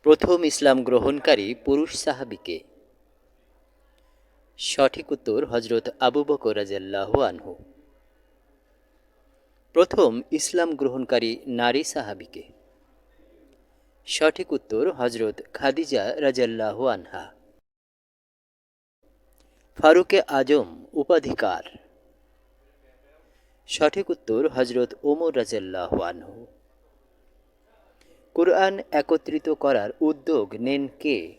প্রথম ইসলাম গ্রহণকারী পুরুষ সাহাবীকে? সঠিক উত্তর হজরত আবু বকর রাদিয়াল্লাহু আনহু। প্রথম ইসলাম গ্রহণকারী নারী সাহাবীকে? সঠিক উত্তর হজরত খাদিজা রাদিয়াল্লাহু আনহা। ফারুকে আজম উপাধি কার? সঠিক উত্তর হজরত ওমর রাদিয়াল্লাহু আনহু। কুরআন একত্রিত করার উদ্যোগ নেন কে?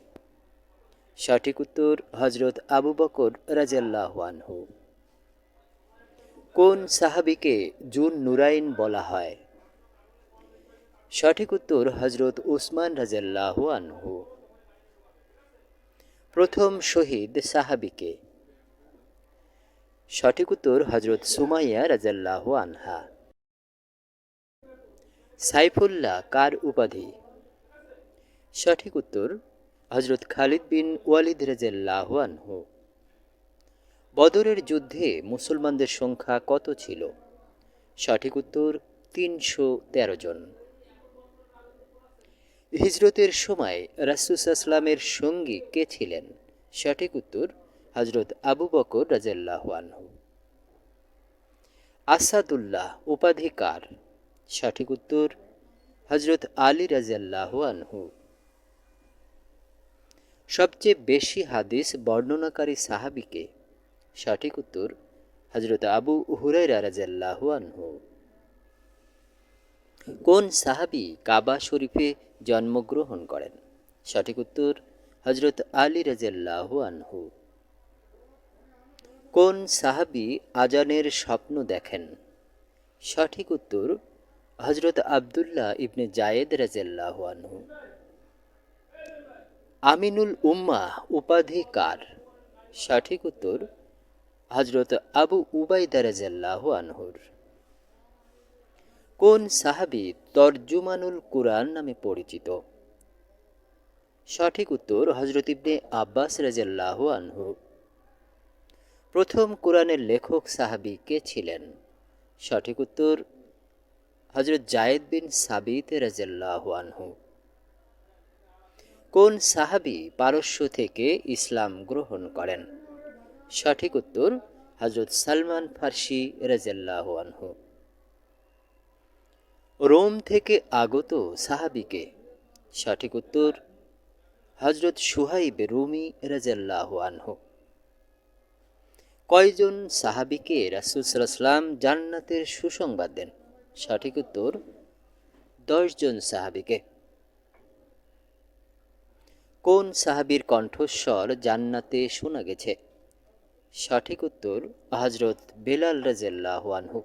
সঠিক উত্তর হজরত আবু বকর রাদিয়াল্লাহু আনহু। কোন সাহাবীকে জুন নুরাইন বলা হয়? সঠিক উত্তর হজরত উসমান রাদিয়াল্লাহু আনহু। প্রথম শহীদ সাহাবীকে? সঠিক উত্তর হজরত সুমাইয়া রাদিয়াল্লাহু আনহা। সাইফুল্লাহ কার উপাধি? সঠিক উত্তর হজরত খালিদ বিন ওয়ালিদ রাদিয়াল্লাহু আনহু। বদরের যুদ্ধে মুসলমানদের সংখ্যা কত ছিল? সঠিক উত্তর ৩১৩ জন। হিজরতের সময় রাসূল সাল্লাল্লাহু সঙ্গী কে ছিলেন? সঠিক উত্তর হজরত আবু বকর রাদিয়াল্লাহু আনহু। আসাদুল্লাহ উপাধি কার? সঠিক উত্তর হজরত আলী রাদিয়াল্লাহু আনহু। সবচেয়ে বেশি হাদিস বর্ণনাকারী সাহাবীকে? সঠিক উত্তর হজরত আবু হুরায়রা রাদিয়াল্লাহু আনহু। কোন সাহাবী কাবা শরীফে জন্মগ্রহণ করেন? সঠিক উত্তর হজরত আলী রাদিয়াল্লাহু আনহু। কোন সাহাবী আজানের স্বপ্ন দেখেন? সঠিক উত্তর হজরত আবদুল্লাহ ইবনে জায়েদ রাদিয়াল্লাহু আনহু। আমিনুল উম্মাহ উপাধি কার? সঠিক উত্তর হজরত আবু উবাইদা রাদিয়াল্লাহু আনহুর। কোন সাহাবী তরজুমানুল কুরআন নামে পরিচিত? সঠিক উত্তর হজরত ইবনে আব্বাস রাদিয়াল্লাহু আনহু। প্রথম কুরআনের লেখক সাহাবী কে ছিলেন? সঠিক উত্তর হজরত জায়েদ বিন সাবিত রাদিয়াল্লাহু আনহু। কোন সাহাবী পারস্য থেকে ইসলাম গ্রহণ করেন? সঠিক উত্তর হজরত সালমান ফার্সি রাদিয়াল্লাহু আনহু। রোম থেকে আগত সাহাবীকে? সঠিক উত্তর হজরত সুহাইব রুমি রাদিয়াল্লাহু আনহু। কয়জন সাহাবীকে রাসূল সাল্লাল্লাহু আলাইহি ওয়াসাল্লাম জান্নাতের সুসংবাদ দেন? সঠিক উত্তর ১০ জন সাহাবীকে। কোন সাহাবীর কণ্ঠস্বর জান্নাতে শোনা গেছে? সঠিক উত্তর হজরত বেলাল রাদিয়াল্লাহু আনহু।